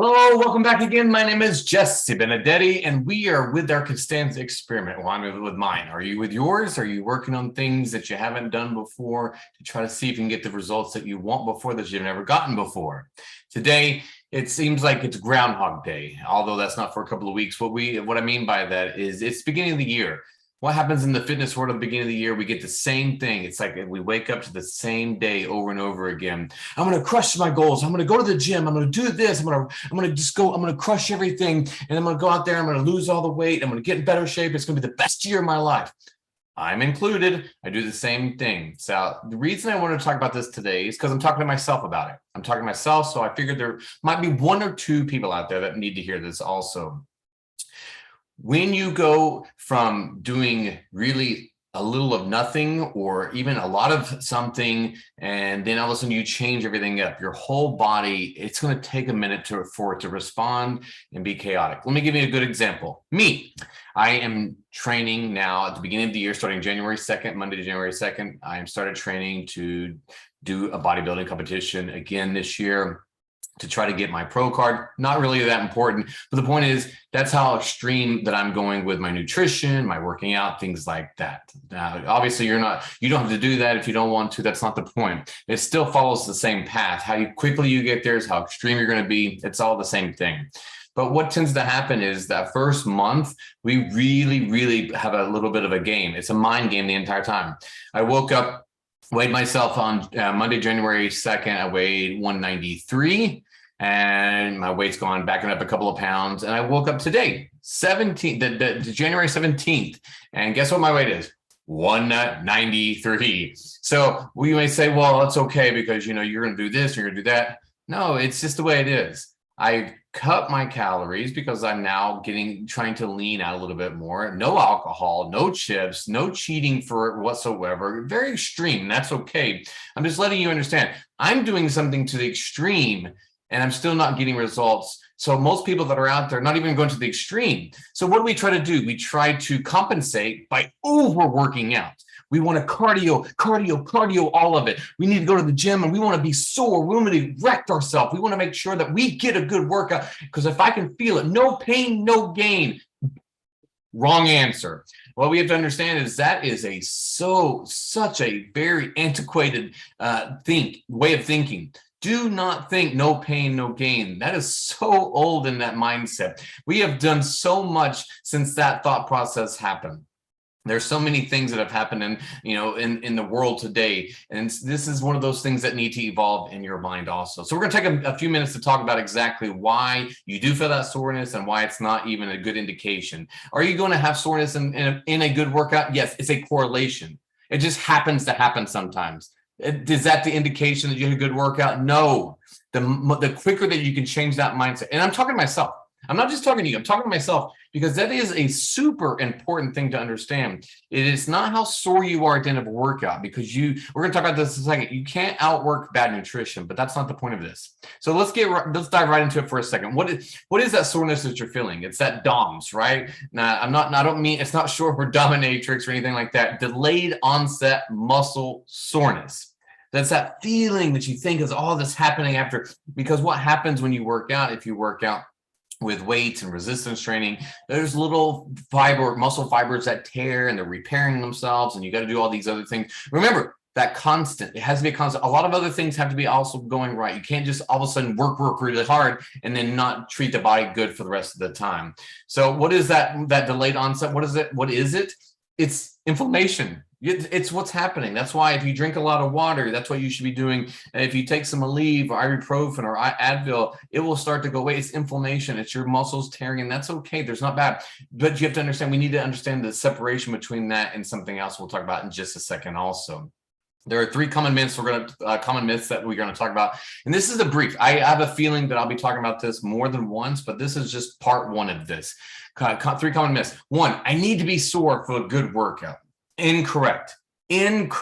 Hello, welcome back again. My name is Jesse Benedetti, and we are with our Costanza experiment. Well, I'm with mine. Are you with yours? Are you working on things that you haven't done before to try to see if you can get the results that you want before that you've never gotten before? Today, it seems like it's Groundhog Day, although that's not for a couple of weeks. What I mean by that is it's the beginning of the year. What happens in the fitness world at the beginning of the year? We get the same thing. It's like we wake up to the same day over and over again. I'm going to crush my goals. I'm going to go to the gym. I'm going to do this. I'm going to just go. I'm going to crush everything. And I'm going to go out there. I'm going to lose all the weight. I'm going to get in better shape. It's going to be the best year of my life. I'm included. I do the same thing. So the reason I wanted to talk about this today is because I'm talking to myself about it. I'm talking to myself. So I figured there might be one or two people out there that need to hear this also. When you go from doing really a little of nothing or even a lot of something, and then all of a sudden you change everything up, your whole body, it's going to take a minute for it to respond and be chaotic. Let me give you a good example. Me, I am training now at the beginning of the year, starting January 2nd, Monday to January 2nd. I am started training to do a bodybuilding competition again this year, to try to get my pro card. Not really that important, but the point is that's how extreme that I'm going with my nutrition, my working out, things like that. Now, obviously you don't have to do that if you don't want to. That's not the point. It still follows the same path. How quickly you get there is how extreme you're going to be. It's all the same thing. But what tends to happen is that first month, we really have a little bit of a game. It's a mind game the entire time. I woke up, weighed myself on Monday, January 2nd. I weighed 193. And my weight's gone backing up a couple of pounds. And I woke up today, January 17th. And guess what my weight is? 193. So we may say, well, it's okay because, you're going to do this, you're going to do that. No, it's just the way it is. I cut my calories because I'm now trying to lean out a little bit more. No alcohol, no chips, no cheating for it whatsoever. Very extreme. That's okay. I'm just letting you understand. I'm doing something to the extreme and I'm still not getting results. So most people that are out there, not even going to the extreme. So what do we try to do? We try to compensate by overworking out. We want to cardio, all of it. We need to go to the gym and we want to be sore. We want to wreck ourselves. We want to make sure that we get a good workout because if I can feel it, no pain, no gain. Wrong answer. What we have to understand is that is such a very antiquated way of thinking. Do not think no pain, no gain. That is so old in that mindset. We have done so much since that thought process happened. There's so many things that have happened in the world today. And this is one of those things that need to evolve in your mind also. So we're going to take a few minutes to talk about exactly why you do feel that soreness and why it's not even a good indication. Are you going to have soreness in a good workout? Yes, it's a correlation. It just happens to happen sometimes. Is that the indication that you had a good workout? No. The quicker that you can change that mindset. And I'm talking to myself. I'm not just talking to you. I'm talking to myself because that is a super important thing to understand. It is not how sore you are at the end of a workout because we're going to talk about this in a second. You can't outwork bad nutrition, but that's not the point of this. So let's dive right into it for a second. What is that soreness that you're feeling? It's that DOMS, right? Now, I don't mean it's not short for dominatrix or anything like that. Delayed onset muscle soreness. That's that feeling that you think is all this happening after, because what happens when you work out, if you work out with weights and resistance training, there's little muscle fibers that tear and they're repairing themselves and you got to do all these other things. Remember that constant, it has to be a constant. A lot of other things have to be also going right. You can't just all of a sudden work really hard and then not treat the body good for the rest of the time. So what is that delayed onset? What is it? It's inflammation. It's what's happening. That's why if you drink a lot of water, that's what you should be doing. And if you take some Aleve or ibuprofen or Advil, it will start to go away. It's inflammation. It's your muscles tearing, and that's okay. There's not bad. But you have to understand, we need to understand the separation between that and something else we'll talk about in just a second also. There are three common myths that we're going to talk about. And this is a brief. I have a feeling that I'll be talking about this more than once, but this is just part one of this. Three common myths. One, I need to be sore for a good workout. Incorrect. And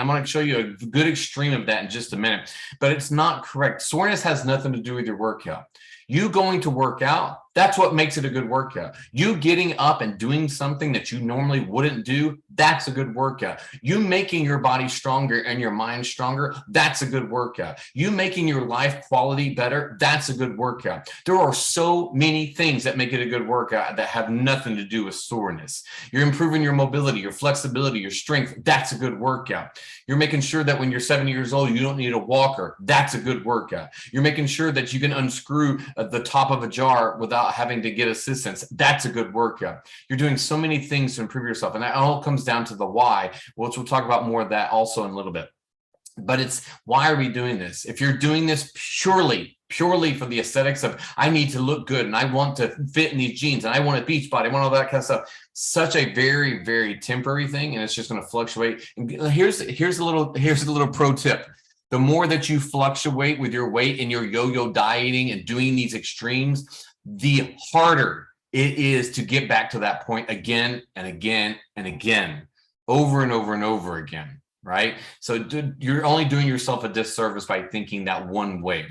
I'm going to show you a good extreme of that in just a minute, but it's not correct. Soreness has nothing to do with your workout. You going to work out That's what makes it a good workout. You getting up and doing something that you normally wouldn't do, that's a good workout. You making your body stronger and your mind stronger, that's a good workout. You making your life quality better, that's a good workout. There are so many things that make it a good workout that have nothing to do with soreness. You're improving your mobility, your flexibility, your strength, that's a good workout. You're making sure that when you're 70 years old, you don't need a walker, that's a good workout. You're making sure that you can unscrew the top of a jar without having to get assistance, that's a good workout. You're doing so many things to improve yourself, and that all comes down to the why, which we'll talk about more of that also in a little bit. But it's, why are we doing this? If you're doing this purely for the aesthetics of, I need to look good and I want to fit in these jeans and I want a beach body, I want all that kind of stuff, such a very, very temporary thing, and it's just going to fluctuate. And here's a little pro tip. The more that you fluctuate with your weight and your yo-yo dieting and doing these extremes, the harder it is to get back to that point again and again and again, over and over and over again, right? So you're only doing yourself a disservice by thinking that one way.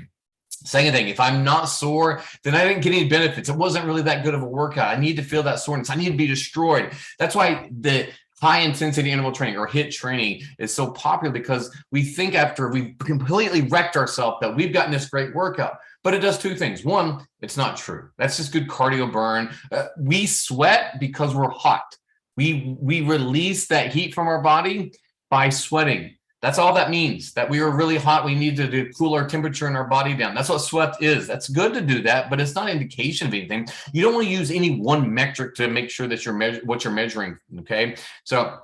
Second thing, if I'm not sore, then I didn't get any benefits. It wasn't really that good of a workout. I need to feel that soreness. I need to be destroyed. That's why the high intensity interval training or HIIT training is so popular, because we think after we've completely wrecked ourselves that we've gotten this great workout. But it does two things. One, it's not true. That's just good cardio burn. We sweat because we're hot. We release that heat from our body by sweating. That's all that means, that we are really hot. We need to cool our temperature in our body down. That's what sweat is. That's good to do that, but it's not an indication of anything. You don't want to use any one metric to make sure that you're what you're measuring, okay? So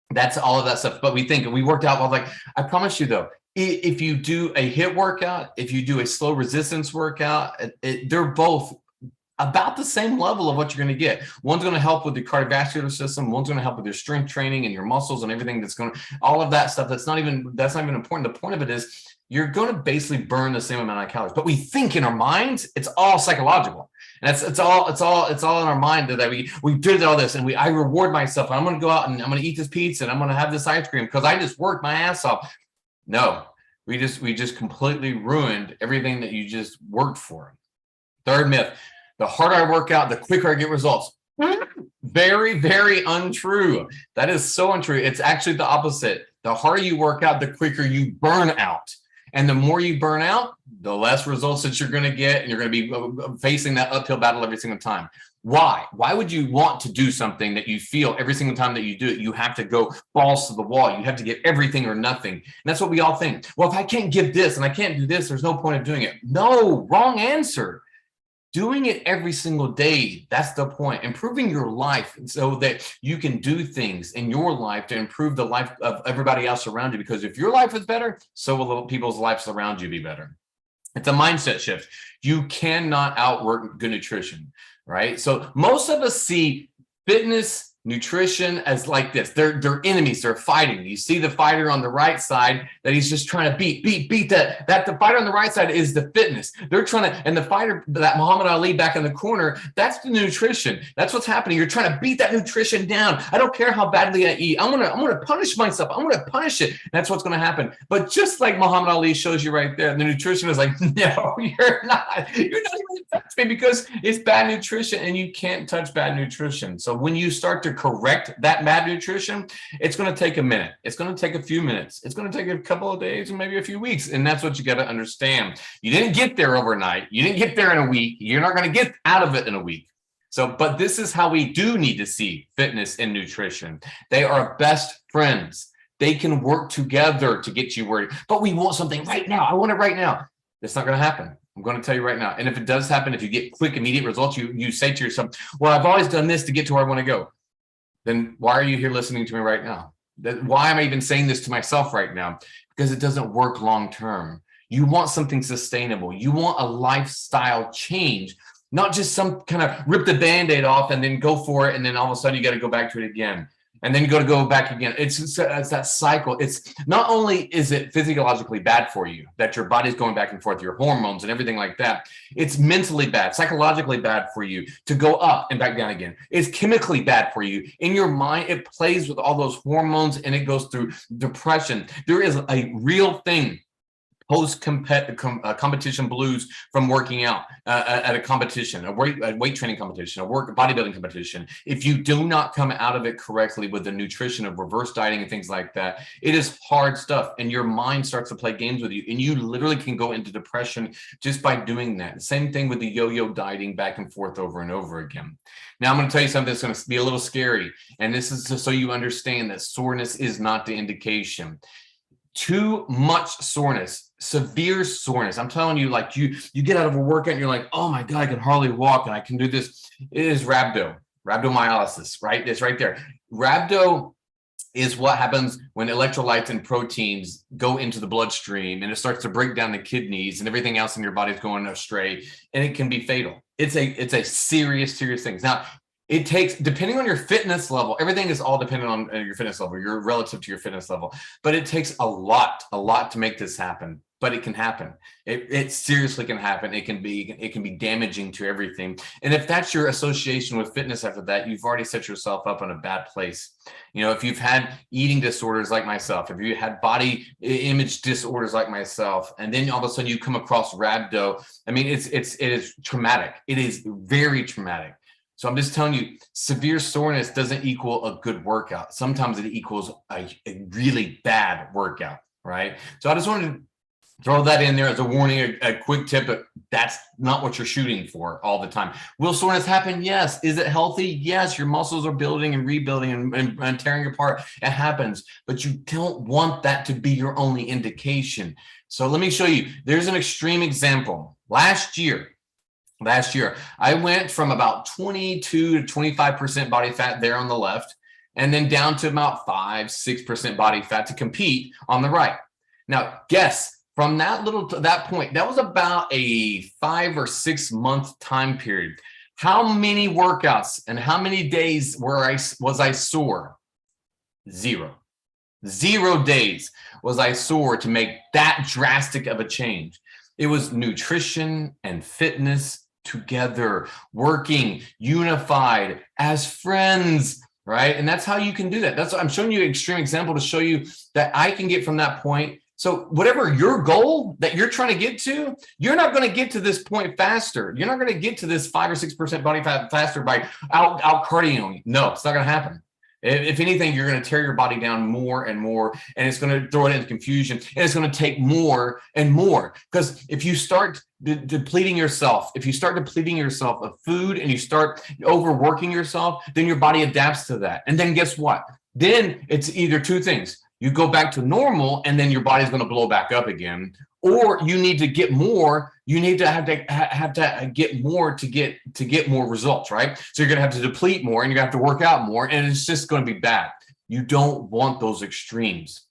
that's all of that stuff. But we worked out well. Like, I promise you though, if you do a HIIT workout, if you do a slow resistance workout, they're both about the same level of what you're going to get. One's going to help with the cardiovascular system. One's going to help with your strength training and your muscles and everything that's going to, all of that stuff. That's not even important. The point of it is you're going to basically burn the same amount of calories, but we think in our minds, it's all psychological. And it's all in our mind that we did all this and I reward myself. And I'm going to go out and I'm going to eat this pizza and I'm going to have this ice cream because I just worked my ass off. No, we just completely ruined everything that you just worked for. Third myth. The harder I work out, the quicker I get results. Very, very untrue. That is so untrue. It's actually the opposite. The harder you work out, the quicker you burn out. And the more you burn out, the less results that you're going to get. And you're going to be facing that uphill battle every single time. Why? Why would you want to do something that you feel every single time that you do it, you have to go balls to the wall? You have to get everything or nothing. And that's what we all think. Well, if I can't give this and I can't do this, there's no point of doing it. No, wrong answer. Doing it every single day, that's the point. Improving your life so that you can do things in your life to improve the life of everybody else around you. Because if your life is better, so will the people's lives around you be better. It's a mindset shift. You cannot outwork good nutrition, right? So most of us see fitness, nutrition as like this. They're enemies. They're fighting. You see the fighter on the right side that he's just trying to beat that. The fighter on the right side is the fitness. They're trying to, and the fighter, that Muhammad Ali back in the corner, that's the nutrition. That's what's happening. You're trying to beat that nutrition down. I don't care how badly I eat. I'm gonna punish myself. I'm gonna punish it. That's what's gonna happen. But just like Muhammad Ali shows you right there, the nutrition is like, no, you're not. You're not even touch me because it's bad nutrition, and you can't touch bad nutrition. So when you start to correct that bad nutrition, it's going to take a minute. It's going to take a few minutes. It's going to take a couple of days and maybe a few weeks. And that's what you got to understand. You didn't get there overnight. You didn't get there in a week. You're not going to get out of it in a week. So, but this is how we do need to see fitness and nutrition. They are best friends. They can work together to get you where, but we want something right now. I want it right now. It's not going to happen. I'm going to tell you right now. And if it does happen, if you get quick, immediate results, you say to yourself, well, I've always done this to get to where I want to go. Then why are you here listening to me right now? Why am I even saying this to myself right now? Because it doesn't work long term. You want something sustainable. You want a lifestyle change, not just some kind of rip the Band-Aid off and then go for it. And then all of a sudden you got to go back to it again. And then you got to go back again. It's that cycle. It's not only is it physiologically bad for you, that your body's going back and forth, your hormones and everything like that. It's mentally bad, psychologically bad for you to go up and back down again. It's chemically bad for you. In your mind, it plays with all those hormones and it goes through depression. There is a real thing competition blues from working out at a competition, a weight training competition, a bodybuilding competition. If you do not come out of it correctly with the nutrition of reverse dieting and things like that, it is hard stuff, and your mind starts to play games with you, and you literally can go into depression just by doing that. Same thing with the yo-yo dieting back and forth over and over again. Now I'm going to tell you something that's going to be a little scary, and this is just so you understand that soreness is not the indication. Too much soreness, severe soreness. I'm telling you, like you get out of a workout and you're like, oh my God, I can hardly walk and I can do this. It is rhabdomyolysis, right? It's right there. Rhabdo is what happens when electrolytes and proteins go into the bloodstream, and it starts to break down the kidneys, and everything else in your body is going astray, and it can be fatal. It's a serious thing. Now, it takes, depending on your fitness level, everything is all dependent on your fitness level, your relative to your fitness level, but it takes a lot to make this happen. But it can happen. It seriously can happen. It can be damaging to everything. And if that's your association with fitness after that, you've already set yourself up in a bad place. You know, if you've had eating disorders like myself, if you had body image disorders like myself, and then all of a sudden you come across rhabdo, I mean, it is traumatic. It is very traumatic. So I'm just telling you, severe soreness doesn't equal a good workout. Sometimes it equals a really bad workout, right? So I just wanted to throw that in there as a warning, a quick tip, but that's not what you're shooting for all the time. Will soreness happen? Yes. Is it healthy? Yes. Your muscles are building and rebuilding and tearing apart. It happens, but you don't want that to be your only indication. So let me show you. There's an extreme example. Last year, I went from about 22 to 25% body fat there on the left, and then down to about 5-6% body fat to compete on the right. Now, guess, from that point, that was about a 5 or 6 month time period. How many workouts and how many days was I sore? 0. 0 days was I sore to make that drastic of a change. It was nutrition and fitness together, working, unified as friends, right? And that's how you can do that. That's what I'm showing you an extreme example to show you that I can get from that point. So whatever your goal that you're trying to get to, you're not going to get to this point faster. You're not going to get to this 5 or 6% body fat faster by out cardioing. No, it's not going to happen. If anything, you're going to tear your body down more and more, and it's going to throw it into confusion, and it's going to take more and more. Because if you start depleting yourself of food and you start overworking yourself, then your body adapts to that. And then guess what? Then it's either two things. You go back to normal, and then your body's going to blow back up again, or you need to get more. You need to have to get more to get more results, right? So you're going to have to deplete more, and you're going to have to work out more, and it's just going to be bad. You don't want those extremes.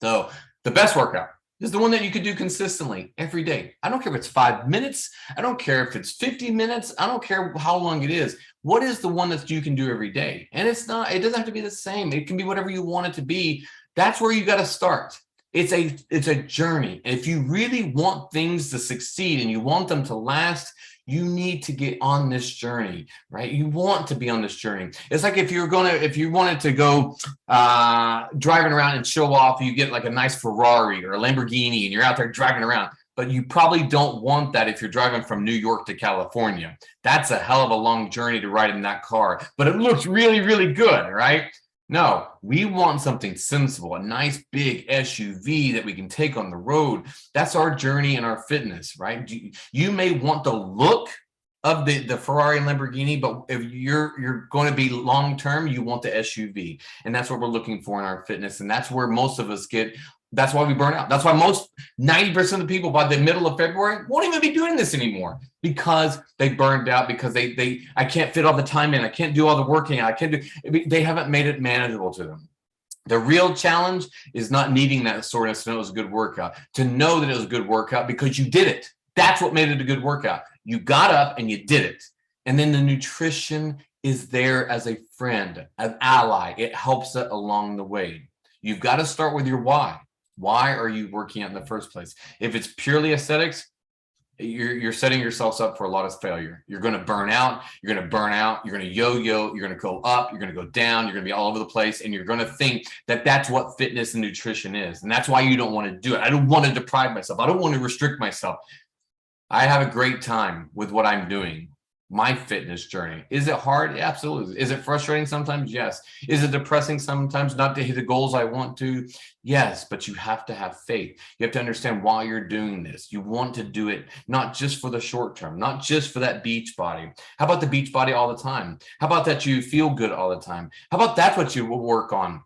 So the best workout is the one that you could do consistently every day. I don't care if it's 5 minutes. I don't care if it's 50 minutes. I don't care how long it is. What is the one that you can do every day? And it doesn't have to be the same. It can be whatever you want it to be. That's where you got to start. It's a journey. And if you really want things to succeed and you want them to last, you need to get on this journey, right? You want to be on this journey. It's like if you wanted to go driving around and show off, you get like a nice Ferrari or a Lamborghini and you're out there driving around, but you probably don't want that if you're driving from New York to California. That's a hell of a long journey to ride in that car, but it looks really, really good, right? No, we want something sensible, a nice big SUV that we can take on the road. That's our journey and our fitness, right? You may want the look of the Ferrari and Lamborghini, but if you're going to be long-term, you want the SUV. And that's what we're looking for in our fitness. And that's where most of us that's why we burn out. That's why 90% of the people by the middle of February won't even be doing this anymore, because they burned out, because I can't fit all the time in. I can't do all the working. They haven't made it manageable to them. The real challenge is not needing that soreness to know it was a good workout, to know that it was a good workout because you did it. That's what made it a good workout. You got up and you did it. And then the nutrition is there as a friend, an ally. It helps it along the way. You've got to start with your why. Why are you working out in the first place? If it's purely aesthetics, you're setting yourselves up for a lot of failure. You're going to burn out. You're going to burn out. You're going to yo-yo. You're going to go up. You're going to go down. You're going to be all over the place. And you're going to think that that's what fitness and nutrition is. And that's why you don't want to do it. I don't want to deprive myself. I don't want to restrict myself. I have a great time with what I'm doing. My fitness journey. Is it hard? Yeah, absolutely. Is it frustrating sometimes? Yes. Is it depressing sometimes not to hit the goals I want to? Yes, but you have to have faith. You have to understand why you're doing this. You want to do it not just for the short term, not just for that beach body. How about the beach body all the time? How about that you feel good all the time? How about that's what you will work on?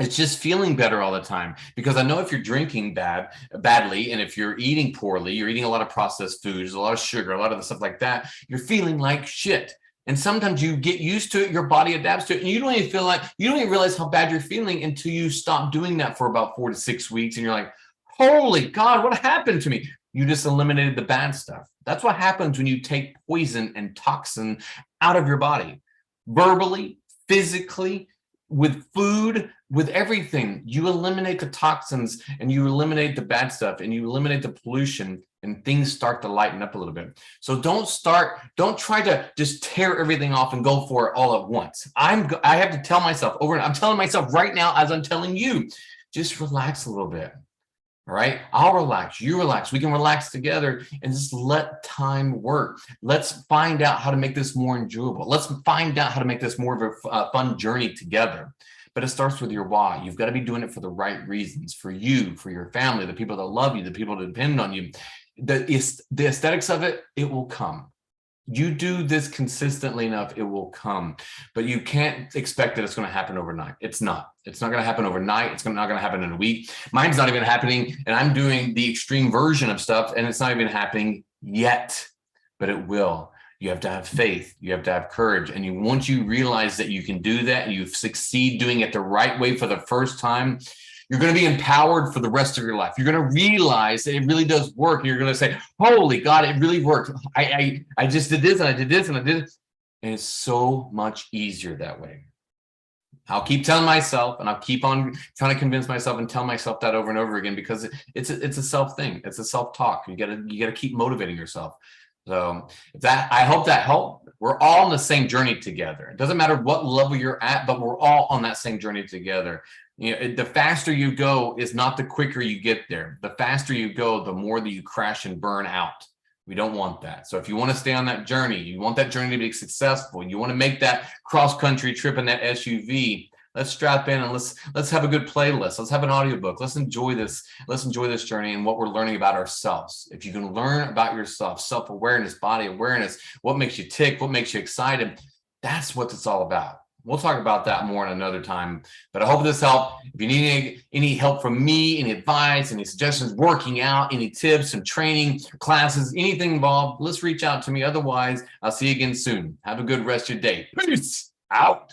It's just feeling better all the time, because I know if you're drinking badly, and if you're eating poorly, you're eating a lot of processed foods, a lot of sugar, a lot of the stuff like that, you're feeling like shit. And sometimes you get used to it, your body adapts to it, and you don't even realize how bad you're feeling until you stop doing that for about 4 to 6 weeks. And you're like, holy God, what happened to me? You just eliminated the bad stuff. That's what happens when you take poison and toxin out of your body, verbally, physically, with food, with everything. You eliminate the toxins and you eliminate the bad stuff and you eliminate the pollution, and things start to lighten up a little bit. So don't try to just tear everything off and go for it all at once. I have to tell myself over, and I'm telling myself right now as I'm telling you, just relax a little bit. All right, I'll relax, you relax, we can relax together and just let time work. Let's find out how to make this more enjoyable. Let's find out how to make this more of a fun journey together. But it starts with your why. You've got to be doing it for the right reasons, for you, for your family, the people that love you, the people that depend on you. The aesthetics of it, it will come. You do this consistently enough, it will come. But you can't expect that it's going to happen overnight. It's not going to happen overnight. It's not going to happen in a week. Mine's not even happening, and I'm doing the extreme version of stuff, and it's not even happening yet, but it will. You have to have faith. You have to have courage. And once you realize that you can do that and you succeed doing it the right way for the first time, you're going to be empowered for the rest of your life. You're going to realize that it really does work. And you're going to say, holy God, it really worked. I just did this and I did this and I did it. And it's so much easier that way. I'll keep telling myself, and I'll keep on trying to convince myself and tell myself that over and over again, because it's a self thing. It's a self-talk. You gotta keep motivating yourself. So I hope that helped. We're all on the same journey together. It doesn't matter what level you're at, but we're all on that same journey together. The faster you go is not the quicker you get there. The faster you go, the more that you crash and burn out. We don't want that. So if you want to stay on that journey, you want that journey to be successful, you want to make that cross-country trip in that SUV, let's strap in and let's have a good playlist. Let's have an audiobook. Let's enjoy this. Let's enjoy this journey and what we're learning about ourselves. If you can learn about yourself, self-awareness, body awareness, what makes you tick, what makes you excited, that's what it's all about. We'll talk about that more in another time, but I hope this helped. If you need any help from me, any advice, any suggestions, working out, any tips and training, classes, anything involved, let's reach out to me. Otherwise, I'll see you again soon. Have a good rest of your day. Peace out.